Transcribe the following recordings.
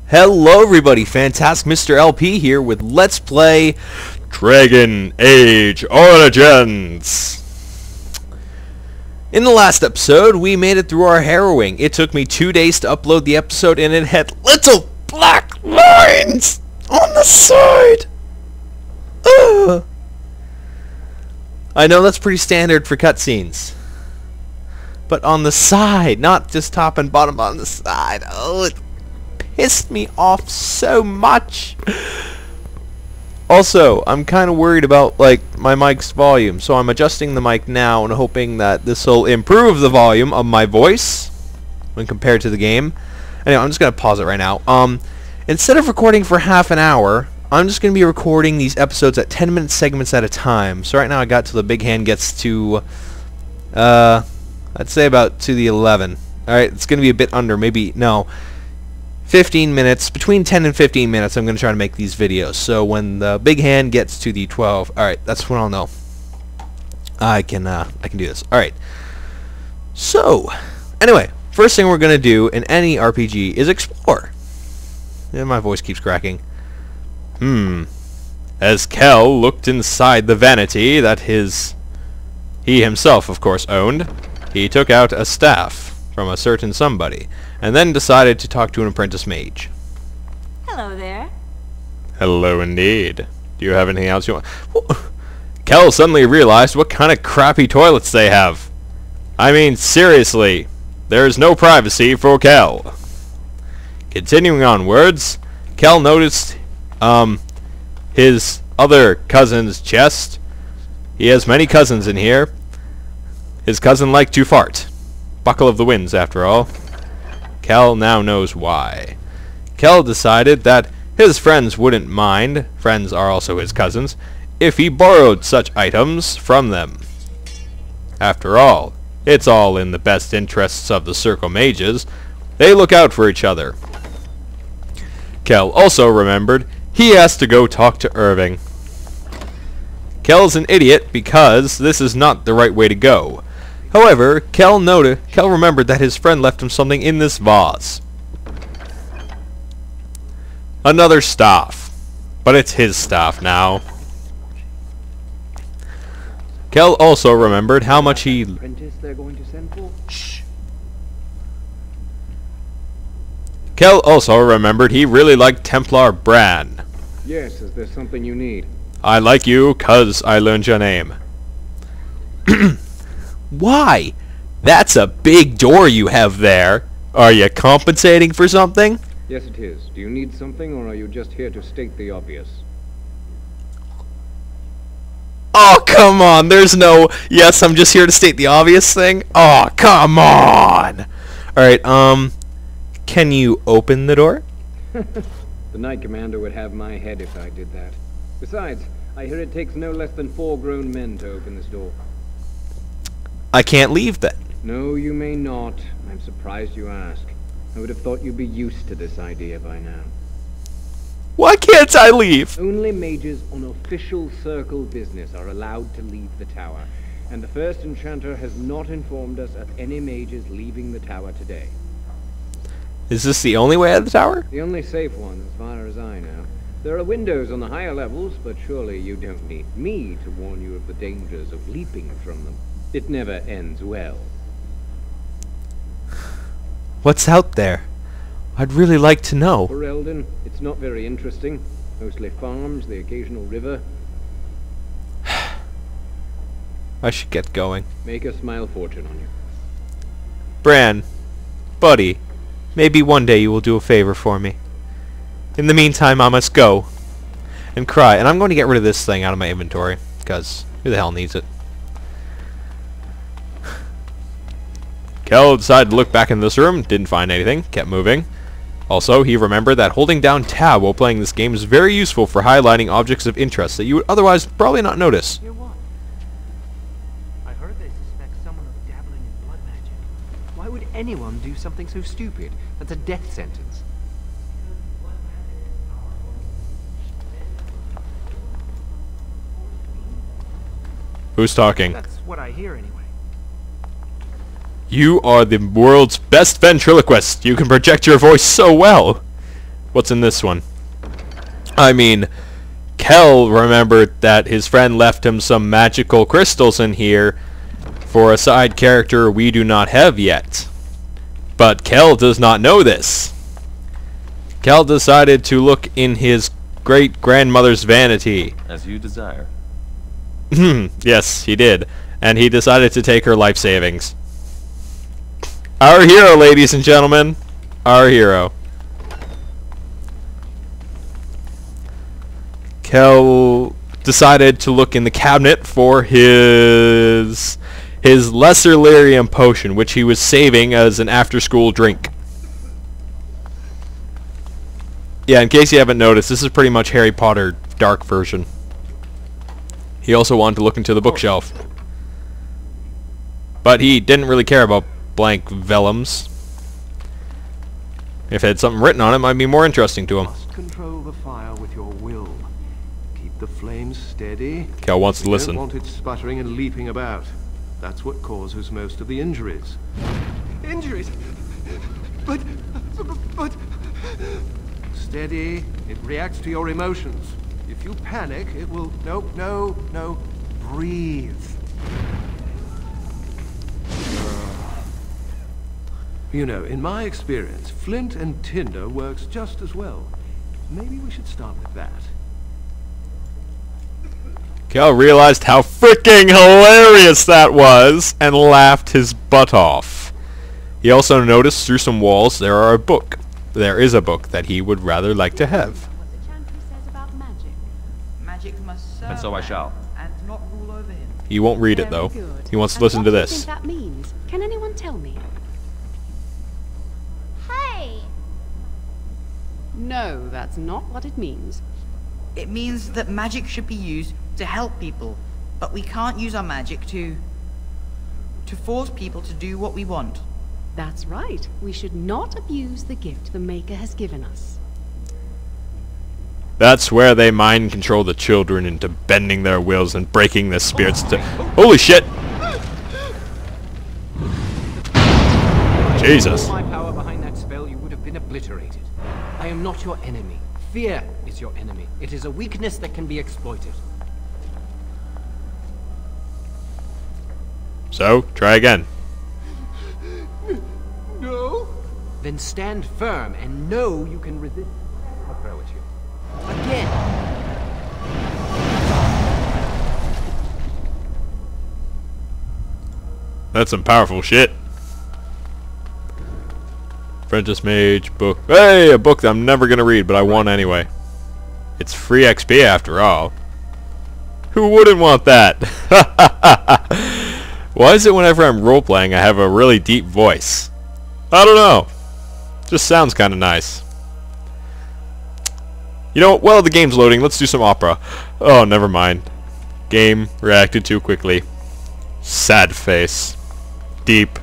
Hello everybody, Fantastic Mr. LP here with Let's Play Dragon Age Origins. In the last episode, we made it through our harrowing. It took me 2 days to upload the episode and it had little black lines on the side. Ugh. I know that's pretty standard for cutscenes. But on the side, not just top and bottom, on the side. Oh, it pissed me off so much. Also, I'm kind of worried about my mic's volume, so I'm adjusting the mic now and hoping that this will improve the volume of my voice when compared to the game. Anyway, I'm just gonna pause it right now. Instead of recording for half an hour, I'm just gonna be recording these episodes at 10-minute segments at a time. So right now I got till the big hand gets to I'd say about to the 11. Alright, it's gonna be a bit under, maybe no, 15 minutes, between 10 and 15 minutes. I'm going to try to make these videos. So when the big hand gets to the 12, alright, that's when I'll know I can do this. Alright. So, anyway, first thing we're going to do in any RPG is explore. And my voice keeps cracking. As Kel looked inside the vanity that he himself, of course, owned, he took out a staff from a certain somebody, and then decided to talk to an apprentice mage. Hello there. Hello indeed. Do you have anything else you want? Well, Kel suddenly realized what kind of crappy toilets they have. I mean, seriously, there's no privacy for Kel. Continuing onwards, Kel noticed his other cousin's chest. He has many cousins in here. His cousin liked to fart. Buckle of the winds, after all. Kel now knows why. Kel decided that his friends wouldn't mind, friends are also his cousins, if he borrowed such items from them. After all, it's all in the best interests of the Circle Mages. They look out for each other. Kel also remembered he has to go talk to Irving. Kel's an idiot because this is not the right way to go. However, Kel remembered that his friend left him something in this vase. Another staff. But it's his staff now. Kel also remembered how much he... Kel also remembered he really liked Templar Bran. Yes, is there something you need? I like you 'cause I learned your name. Why? That's a big door you have there. Are you compensating for something? Yes, it is. Do you need something, or are you just here to state the obvious? Oh, come on. There's no, yes, I'm just here to state the obvious thing. Oh, come on. Alright, can you open the door? The Knight Commander would have my head if I did that. Besides, I hear it takes no less than 4 grown men to open this door. I can't leave then. No, you may not. I'm surprised you ask. I would have thought you'd be used to this idea by now. Why can't I leave? Only mages on official circle business are allowed to leave the tower, and the first enchanter has not informed us of any mages leaving the tower today. Is this the only way out of the tower? The only safe one, as far as I know. There are windows on the higher levels, but surely you don't need me to warn you of the dangers of leaping from them. It never ends well. What's out there? I'd really like to know. For Eldon, it's not very interesting. Mostly farms, the occasional river. I should get going. Make a smile fortune on you. Bran, buddy, maybe one day you will do a favor for me. In the meantime, I must go and cry. And I'm going to get rid of this thing out of my inventory, because who the hell needs it? Kel decided to look back in this room, didn't find anything, kept moving. Also, he remembered that holding down tab while playing this game is very useful for highlighting objects of interest that you would otherwise probably not notice. Hear what? I heard they suspect someone of dabbling in blood magic. Why would anyone do something so stupid? That's a death sentence. Who's talking? That's what I hear anyway. You are the world's best ventriloquist. You can project your voice so well. What's in this one? I mean, Kel remembered that his friend left him some magical crystals in here for a side character we do not have yet. But Kel does not know this. Kel decided to look in his great-grandmother's vanity. As you desire. Yes, he did. And he decided to take her life savings. Our hero, ladies and gentlemen. Our hero. Kel decided to look in the cabinet for his lesser lyrium potion, which he was saving as an after-school drink. Yeah, in case you haven't noticed, this is pretty much Harry Potter dark version. He also wanted to look into the bookshelf. But he didn't really care about blank vellums. If it had something written on it, it might be more interesting to him. Must control the fire with your will. Keep the flames steady. Kel wants to You listen. don't want it sputtering and leaping about. That's what causes most of the injuries. Injuries? But... Steady. It reacts to your emotions. If you panic, it will... No. Breathe. You know, in my experience, flint and tinder works just as well. Maybe we should start with that. Kel realized how freaking hilarious that was and laughed his butt off. He also noticed through some walls there is a book that he would rather like to have. What the chantry says about magic. Magic must serve And so I shall. and not rule over him. He won't read it Very though. good. He wants to And listen to what do you this. think that means? Can anyone tell me? Hey! No, that's not what it means. It means that magic should be used to help people, but we can't use our magic to force people to do what we want. That's right. We should not abuse the gift the Maker has given us. That's where they mind control the children into bending their wills and breaking their spirits to... Holy shit! Jesus. My power behind that spell, you would have been obliterated. I am not your enemy. Fear is your enemy. It is a weakness that can be exploited. So, try again. No? Then stand firm and know you can resist. I'll throw at you. Again! That's some powerful shit. Apprentice Mage book. Hey, a book that I'm never gonna read, but I want anyway. It's free XP after all. Who wouldn't want that? Why is it whenever I'm role-playing I have a really deep voice? I don't know. Just sounds kind of nice. You know, while the game's loading, let's do some opera. Oh, never mind. Game reacted too quickly. Sad face. Deep.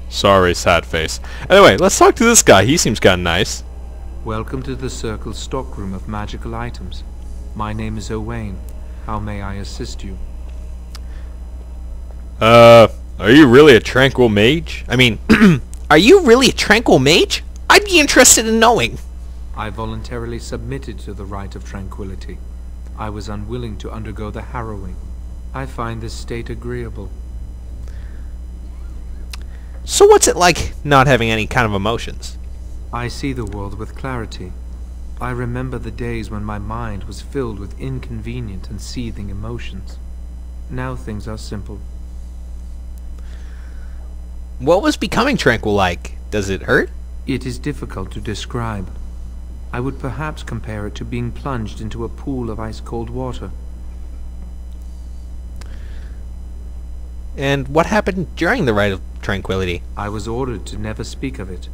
Sorry, sad face. Anyway, let's talk to this guy. He seems kind of nice. Welcome to the Circle's stockroom of magical items. My name is Owain. How may I assist you? Are you really a tranquil mage? I mean, are you really a tranquil mage? I'd be interested in knowing. I voluntarily submitted to the rite of tranquility. I was unwilling to undergo the harrowing. I find this state agreeable. So what's it like not having any kind of emotions? I see the world with clarity. I remember the days when my mind was filled with inconvenient and seething emotions. Now things are simple. What was becoming tranquil like? Does it hurt? It is difficult to describe. I would perhaps compare it to being plunged into a pool of ice-cold water. And what happened during the Rite of Tranquility? I was ordered to never speak of it.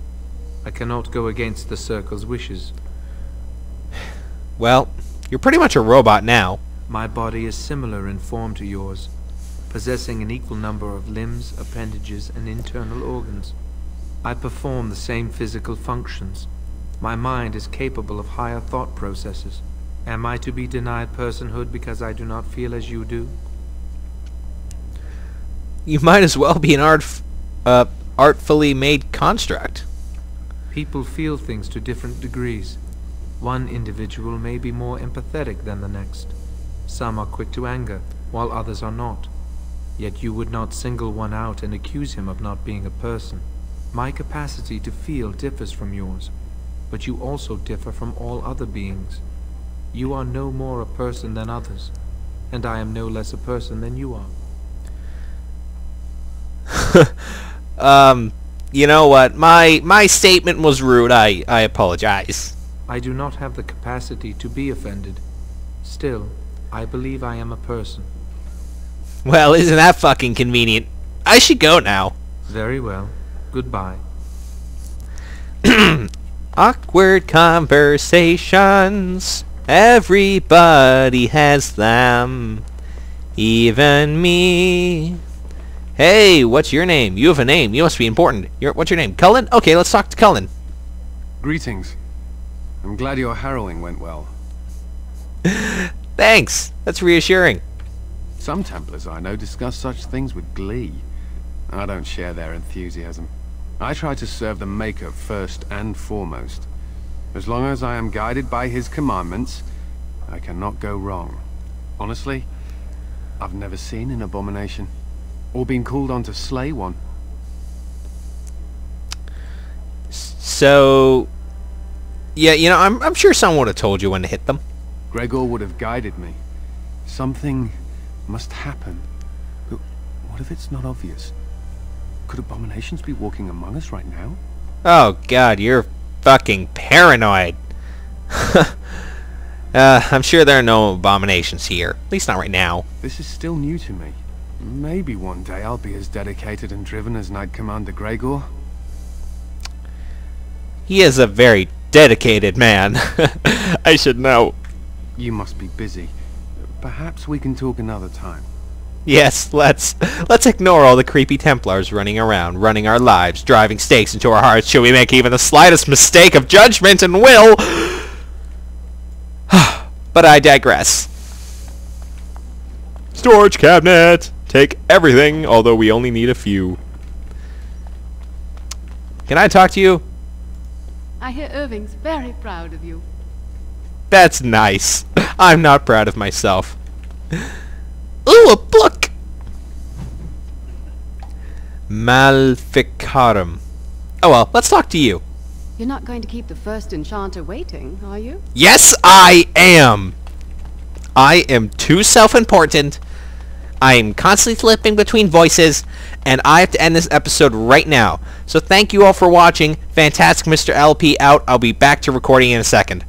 I cannot go against the Circle's wishes. Well, you're pretty much a robot now. My body is similar in form to yours, possessing an equal number of limbs, appendages, and internal organs. I perform the same physical functions. My mind is capable of higher thought processes. Am I to be denied personhood because I do not feel as you do? You might as well be an artfully made construct. People feel things to different degrees. One individual may be more empathetic than the next. Some are quick to anger, while others are not. Yet you would not single one out and accuse him of not being a person. My capacity to feel differs from yours, but you also differ from all other beings. You are no more a person than others, and I am no less a person than you are. You know what? My statement was rude. I apologize. I do not have the capacity to be offended. Still, I believe I am a person. Well, isn't that fucking convenient? I should go now. Very well. Goodbye. Awkward conversations. Everybody has them. Even me. Hey, what's your name? You have a name. You must be important. What's your name? Cullen? Okay, let's talk to Cullen. Greetings. I'm glad your harrowing went well. Thanks. That's reassuring. Some Templars I know discuss such things with glee. I don't share their enthusiasm. I try to serve the Maker first and foremost. As long as I am guided by his commandments, I cannot go wrong. Honestly, I've never seen an abomination, or been called on to slay one. So, yeah, you know, I'm sure someone would have told you when to hit them. Gregor would have guided me. Something must happen. But what if it's not obvious? Could abominations be walking among us right now? Oh god, you're fucking paranoid. I'm sure there are no abominations here. At least not right now. This is still new to me. Maybe one day I'll be as dedicated and driven as Knight Commander Gregor. He is a very dedicated man. I should know. You must be busy. Perhaps we can talk another time. Yes, let's ignore all the creepy Templars running around, running our lives, driving stakes into our hearts should we make even the slightest mistake of judgment and will. But I digress. Storage cabinet! Take everything, although we only need a few. Can I talk to you? I hear Irving's very proud of you. That's nice. I'm not proud of myself. Ooh, a book! Maleficarum. Oh well, let's talk to you. You're not going to keep the first enchanter waiting, are you? Yes, I am! I am too self-important. I am constantly flipping between voices, and I have to end this episode right now. So thank you all for watching. Fantastic Mr. LP out. I'll be back to recording in a second.